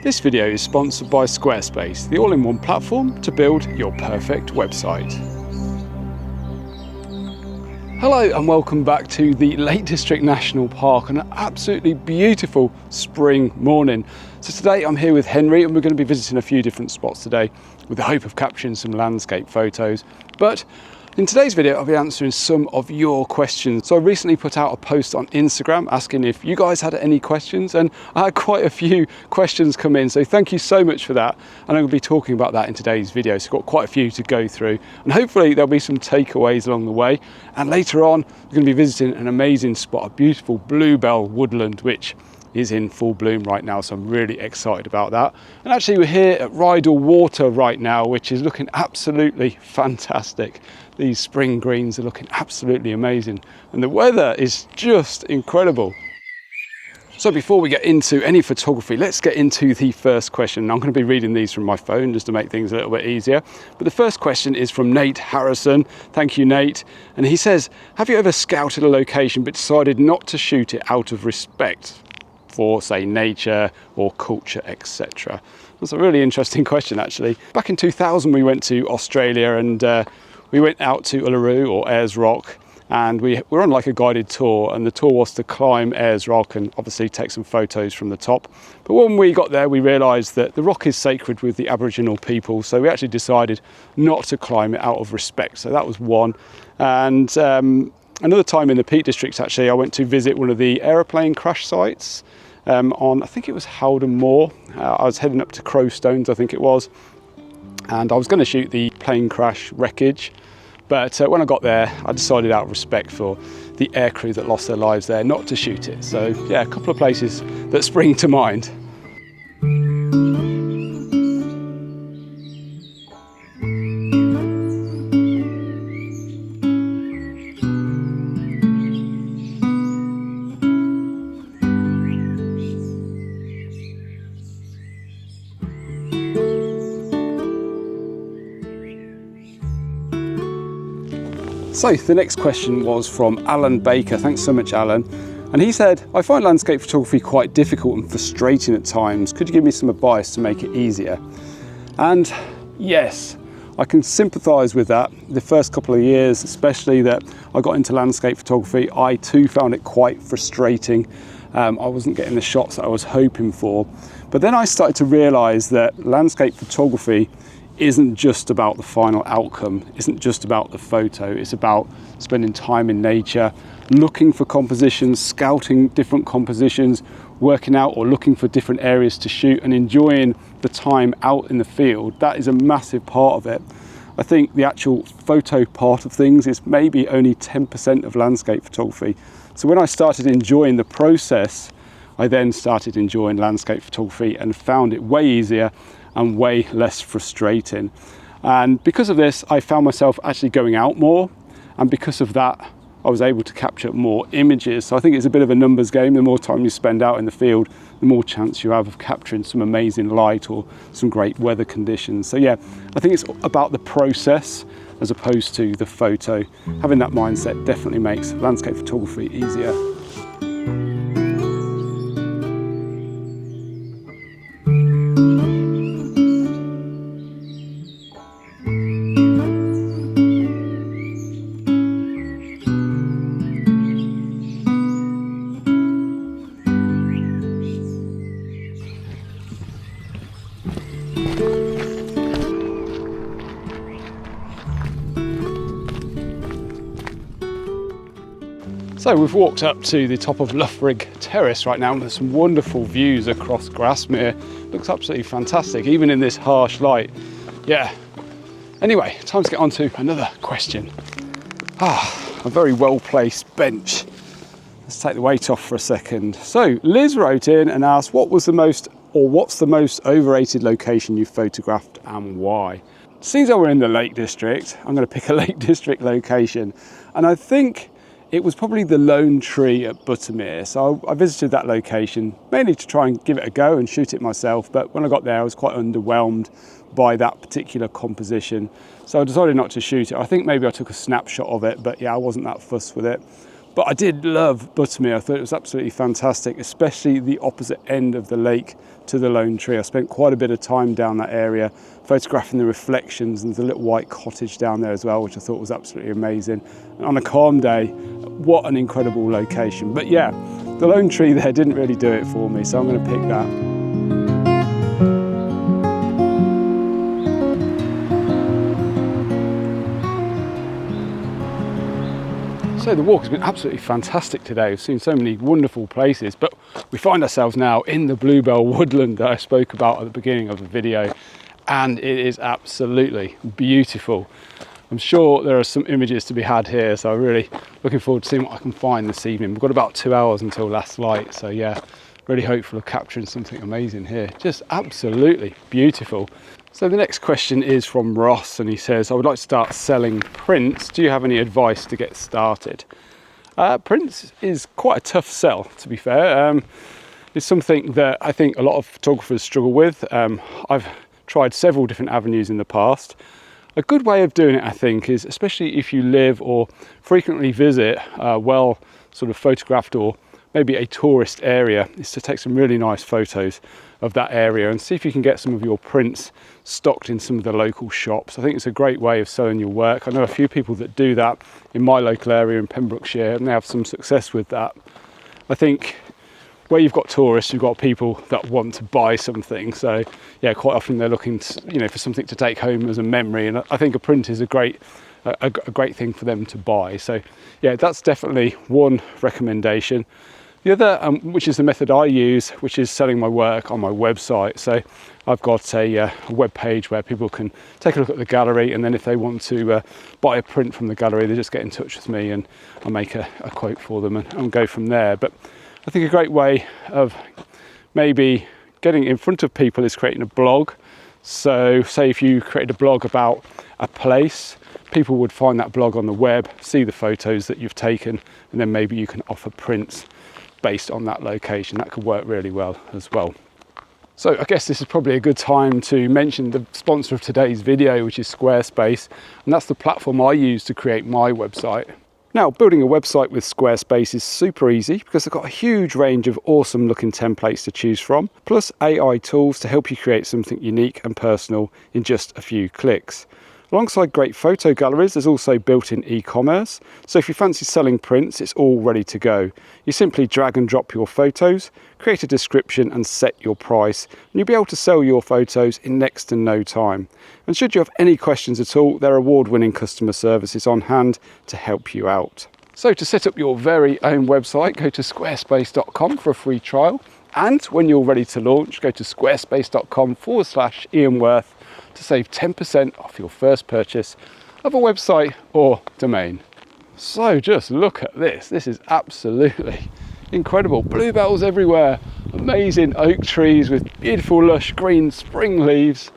This video is sponsored by Squarespace, the all-in-one platform to build your perfect website. Hello and welcome back to the Lake District National Park on an absolutely beautiful spring morning. So today I'm here with Henry and we're going to be visiting a few different spots today with the hope of capturing some landscape photos. But in today's video, I'll be answering some of your questions. So I recently put out a post on Instagram asking if you guys had any questions, and I had quite a few questions come in. So thank you so much for that. And I'm going to be talking about that in today's video. So I've got quite a few to go through, and hopefully there'll be some takeaways along the way. And later on, we're going to be visiting an amazing spot, a beautiful bluebell woodland, which is in full bloom right now, so I'm really excited about that. And actually we're here at Rydal Water right now, which is looking absolutely fantastic. These spring greens are looking absolutely amazing and the weather is just incredible. So before we get into any photography, let's get into the first question. I'm going to be reading these from my phone just to make things a little bit easier. But the first question is from Nate Harrison. Thank you, Nate. And he says, have you ever scouted a location but decided not to shoot it out of respect for, say, nature or culture, etc.? That's a really interesting question, actually. Back in 2000, we went to Australia and we went out to Uluru or Ayers Rock, and we were on like a guided tour, and the tour was to climb Ayers Rock and obviously take some photos from the top. But when we got there, we realised that the rock is sacred with the Aboriginal people, so we actually decided not to climb it out of respect. So that was one. And another time in the Peak District, actually, I went to visit one of the aeroplane crash sites on, I think it was Howden Moor. I was heading up to Crowstones, I think it was, and I was going to shoot the plane crash wreckage, but when I got there I decided out of respect for the aircrew that lost their lives there not to shoot it. So yeah, a couple of places that spring to mind. So the next question was from Alan Baker. Thanks so much, Alan. And he said, I find landscape photography quite difficult and frustrating at times. Could you give me some advice to make it easier? And yes, I can sympathise with that. The first couple of years, especially that I got into landscape photography, I too found it quite frustrating. I wasn't getting the shots that I was hoping for. But then I started to realise that landscape photography isn't just about the final outcome, isn't just about the photo, it's about spending time in nature, looking for compositions, scouting different compositions, working out or looking for different areas to shoot and enjoying the time out in the field. That is a massive part of it. I think the actual photo part of things is maybe only 10% of landscape photography. So when I started enjoying the process, I then started enjoying landscape photography and found it way easier and way less frustrating. And because of this, I found myself actually going out more, and because of that I was able to capture more images. So I think it's a bit of a numbers game. The more time you spend out in the field, the more chance you have of capturing some amazing light or some great weather conditions. So yeah, I think it's about the process as opposed to the photo. Having that mindset definitely makes landscape photography easier. So we've walked up to the top of Loughrig Terrace right now, and there's some wonderful views across Grasmere. Looks absolutely fantastic, even in this harsh light. Yeah. Anyway, time to get on to another question. A very well-placed bench. Let's take the weight off for a second. So Liz wrote in and asked, what's the most overrated location you photographed and why? Seems like we're in the Lake District, I'm going to pick a Lake District location, and I think it was probably the Lone Tree at Buttermere. So I visited that location mainly to try and give it a go and shoot it myself, but when I got there I was quite underwhelmed by that particular composition, so I decided not to shoot it. I think maybe I took a snapshot of it, but yeah, I wasn't that fussed with it. But I did love Buttermere. I thought it was absolutely fantastic, especially the opposite end of the lake to the Lone Tree. I spent quite a bit of time down that area photographing the reflections, and there's a little white cottage down there as well, which I thought was absolutely amazing. And on a calm day, what an incredible location. But yeah, the Lone Tree there didn't really do it for me, so I'm going to pick that. So the walk has been absolutely fantastic today. We've seen so many wonderful places, but we find ourselves now in the Bluebell woodland that I spoke about at the beginning of the video, and it is absolutely beautiful. I'm sure there are some images to be had here, so I'm really looking forward to seeing what I can find this evening. We've got about 2 hours until last light, so yeah, really hopeful of capturing something amazing here. Just absolutely beautiful. So the next question is from Ross, and he says, I would like to start selling prints. Do you have any advice to get started? Prints is quite a tough sell, to be fair. It's something that I think a lot of photographers struggle with. I've tried several different avenues in the past. A good way of doing it, I think, is especially if you live or frequently visit well sort of photographed or maybe a tourist area, is to take some really nice photos of that area and see if you can get some of your prints stocked in some of the local shops. I think it's a great way of selling your work. I know a few people that do that in my local area in Pembrokeshire, and they have some success with that. I think where you've got tourists, you've got people that want to buy something. So yeah, quite often they're looking to, you know, for something to take home as a memory. And I think a print is a great thing for them to buy. So yeah, that's definitely one recommendation. The other, which is the method I use, which is selling my work on my website. So I've got a web page where people can take a look at the gallery, and then if they want to buy a print from the gallery, they just get in touch with me and I'll make a quote for them and go from there. But I think a great way of maybe getting in front of people is creating a blog. So say if you created a blog about a place, people would find that blog on the web, see the photos that you've taken, and then maybe you can offer prints based on that location. That could work really well as well. So I guess this is probably a good time to mention the sponsor of today's video, which is Squarespace, and that's the platform I use to create my website. Now, building a website with Squarespace is super easy because they've got a huge range of awesome looking templates to choose from, plus AI tools to help you create something unique and personal in just a few clicks. Alongside great photo galleries, there's also built-in e-commerce. So if you fancy selling prints, it's all ready to go. You simply drag and drop your photos, create a description and set your price, and you'll be able to sell your photos in next to no time. And should you have any questions at all, their award-winning customer service is on hand to help you out. So to set up your very own website, go to squarespace.com for a free trial. And when you're ready to launch, go to squarespace.com/Ian Worth to save 10% off your first purchase of a website or domain. So just look at this. This is absolutely incredible. Bluebells everywhere. Amazing oak trees with beautiful lush green spring leaves.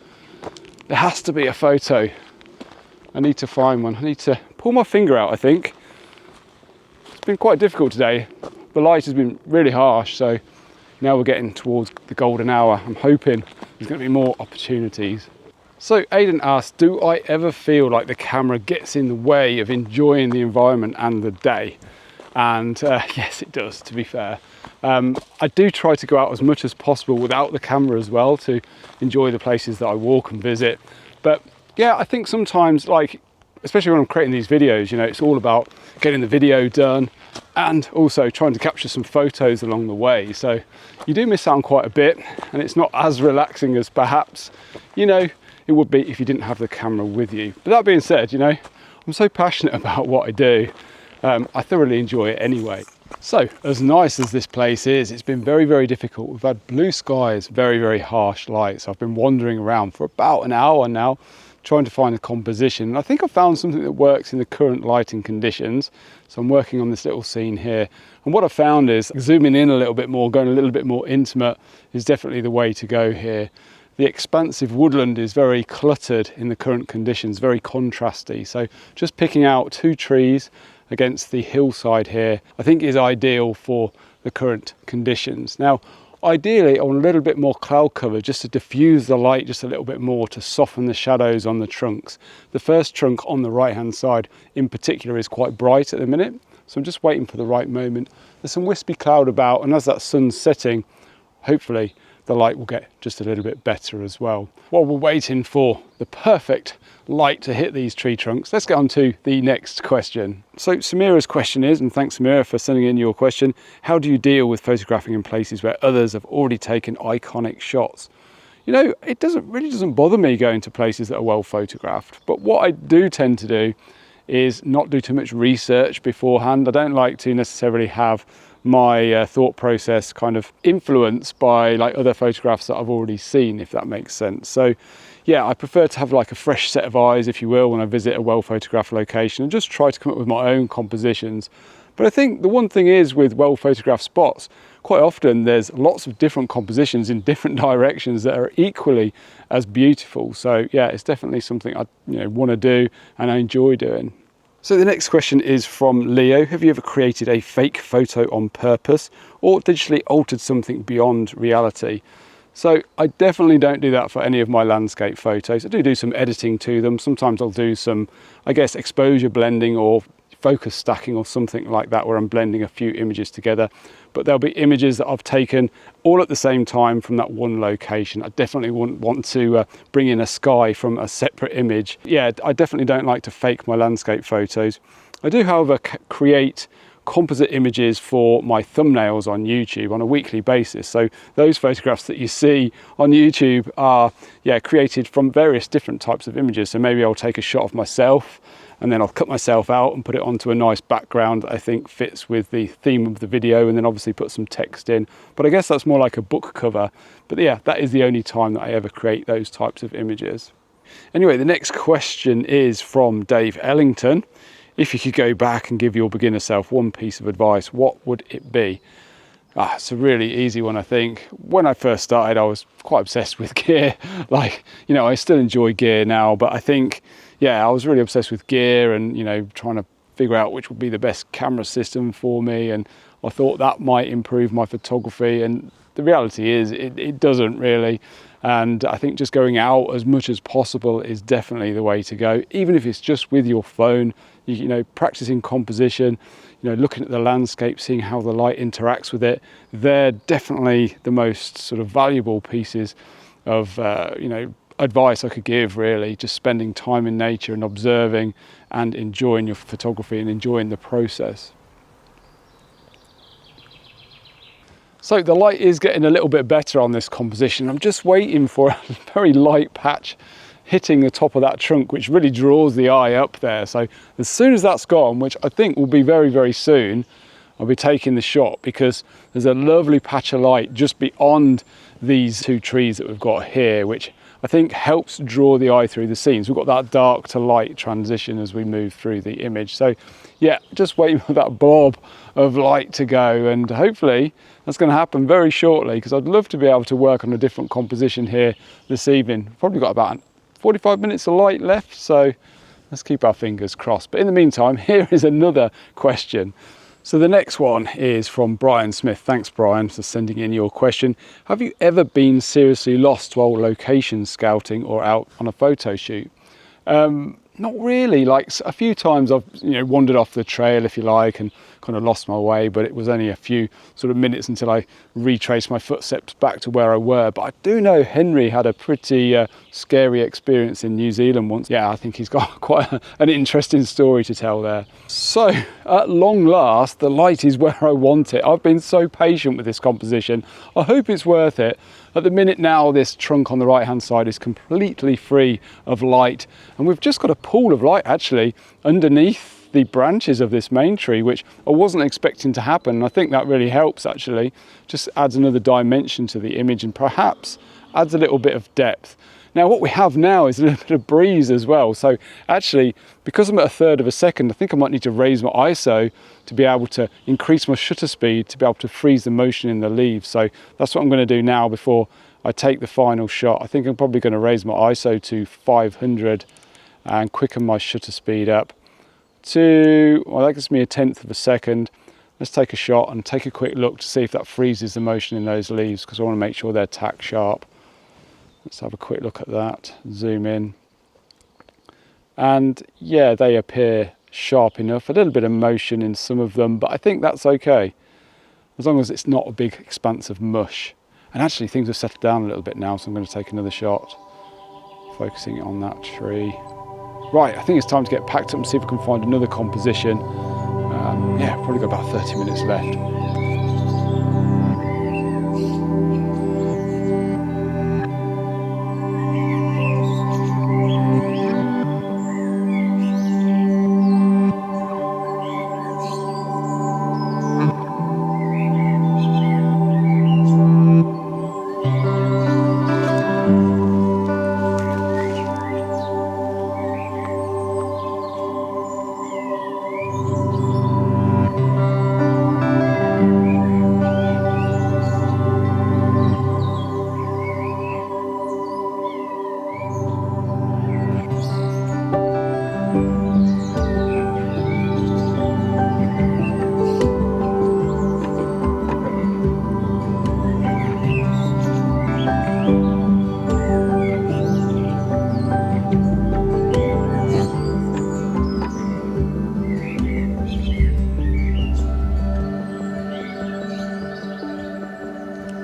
There has to be a photo. I need to find one. I need to pull my finger out, I think. It's been quite difficult today. The light has been really harsh, so now we're getting towards the golden hour. I'm hoping there's going to be more opportunities. So Aidan asked, do I ever feel like the camera gets in the way of enjoying the environment and the day? And yes, it does, to be fair. I do try to go out as much as possible without the camera as well to enjoy the places that I walk and visit. But yeah, I think sometimes, like, especially when I'm creating these videos, you know, it's all about getting the video done and also trying to capture some photos along the way. So you do miss out on quite a bit, and it's not as relaxing as perhaps, you know, it would be if you didn't have the camera with you. But that being said, you know, I'm so passionate about what I do. I thoroughly enjoy it anyway. So as nice as this place is, it's been very, very difficult. We've had blue skies, very, very harsh lights. I've been wandering around for about an hour now, trying to find a composition. And I think I found something that works in the current lighting conditions. So I'm working on this little scene here. And what I found is zooming in a little bit more, going a little bit more intimate is definitely the way to go here. The expansive woodland is very cluttered in the current conditions, very contrasty. So just picking out 2 trees against the hillside here, I think is ideal for the current conditions. Now, ideally, I want a little bit more cloud cover just to diffuse the light just a little bit more to soften the shadows on the trunks. The first trunk on the right-hand side in particular is quite bright at the minute. So I'm just waiting for the right moment. There's some wispy cloud about, and as that sun's setting, hopefully the light will get just a little bit better as well. While we're waiting for the perfect light to hit these tree trunks, let's get on to the next question. So Samira's question is, and thanks Samira for sending in your question, how do you deal with photographing in places where others have already taken iconic shots? You know, it really doesn't bother me going to places that are well photographed, but what I do tend to do is not do too much research beforehand. I don't like to necessarily have my thought process kind of influenced by like other photographs that I've already seen, if that makes sense. So yeah, I prefer to have like a fresh set of eyes, if you will, when I visit a well photographed location, and just try to come up with my own compositions. But I think the one thing is with well photographed spots, quite often there's lots of different compositions in different directions that are equally as beautiful. So yeah, it's definitely something I want to do and I enjoy doing. So the next question is from Leo. Have you ever created a fake photo on purpose or digitally altered something beyond reality? So I definitely don't do that for any of my landscape photos. I do some editing to them. Sometimes I'll do some, I guess, exposure blending or focus stacking or something like that, where I'm blending a few images together. But there'll be images that I've taken all at the same time from that one location. I definitely wouldn't want to bring in a sky from a separate image. Yeah, I definitely don't like to fake my landscape photos. I do, however, create composite images for my thumbnails on YouTube on a weekly basis. So those photographs that you see on YouTube are created from various different types of images. So maybe I'll take a shot of myself and then I'll cut myself out and put it onto a nice background that I think fits with the theme of the video, and then obviously put some text in. But I guess that's more like a book cover. But yeah, that is the only time that I ever create those types of images. Anyway, the next question is from Dave Ellington. If you could go back and give your beginner self one piece of advice, what would it be? It's a really easy one, I think. When I first started, I was quite obsessed with gear. I still enjoy gear now, but I think, I was really obsessed with gear and, trying to figure out which would be the best camera system for me. And I thought that might improve my photography. And the reality is it doesn't really. And I think just going out as much as possible is definitely the way to go. Even if it's just with your phone, practicing composition, looking at the landscape, seeing how the light interacts with it. They're definitely the most sort of valuable pieces of, advice I could give, really. Just spending time in nature and observing and enjoying your photography and enjoying the process. So the light is getting a little bit better on this composition. I'm just waiting for a very light patch hitting the top of that trunk, which really draws the eye up there. So as soon as that's gone, which I think will be very, very soon, I'll be taking the shot, because there's a lovely patch of light just beyond these two trees that we've got here, which I think helps draw the eye through the scenes. We've got that dark to light transition as we move through the image. So yeah, just waiting for that blob of light to go, and hopefully that's going to happen very shortly, because I'd love to be able to work on a different composition here this evening. Probably got about 45 minutes of light left, so let's keep our fingers crossed. But in the meantime, here is another question. So the next one is from Brian Smith. Thanks, Brian, for sending in your question. Have you ever been seriously lost while location scouting or out on a photo shoot? Not really. Like a few times I've wandered off the trail, if you like, and kind of lost my way, but it was only a few sort of minutes until I retraced my footsteps back to where I were. But I do know Henry had a pretty scary experience in New Zealand once. Yeah, I think he's got quite an interesting story to tell there. So at long last, the light is where I want it. I've been so patient with this composition. I hope it's worth it. At the minute now, this trunk on the right hand side is completely free of light, and we've just got a pool of light actually underneath the branches of this main tree, which I wasn't expecting to happen. And I think that really helps, actually. Just adds another dimension to the image and perhaps adds a little bit of depth. Now what we have now is a little bit of breeze as well. So actually, because I'm at 1/3 of a second, I think I might need to raise my ISO to be able to increase my shutter speed to be able to freeze the motion in the leaves. So that's what I'm going to do now before I take the final shot. I think I'm probably going to raise my ISO to 500 and quicken my shutter speed up to, well, that gives me 1/10 of a second. Let's take a shot and take a quick look to see if that freezes the motion in those leaves, because I want to make sure they're tack sharp. Let's have a quick look at that, zoom in. And yeah, they appear sharp enough. A little bit of motion in some of them, but I think that's okay, as long as it's not a big expanse of mush. And actually things have settled down a little bit now, so I'm going to take another shot, focusing on that tree. Right, I think it's time to get packed up and see if we can find another composition. Yeah, probably got about 30 minutes left.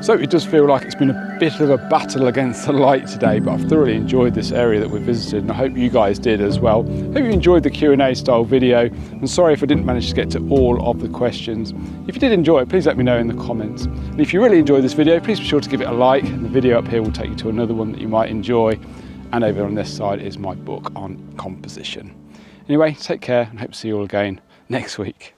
So it does feel like it's been a bit of a battle against the light today, but I've thoroughly enjoyed this area that we've visited, and I hope you guys did as well. Hope you enjoyed the Q&A style video, and sorry if I didn't manage to get to all of the questions. If you did enjoy it, please let me know in the comments. And if you really enjoyed this video, please be sure to give it a like, and the video up here will take you to another one that you might enjoy. And over on this side is my book on composition. Anyway, take care, and hope to see you all again next week.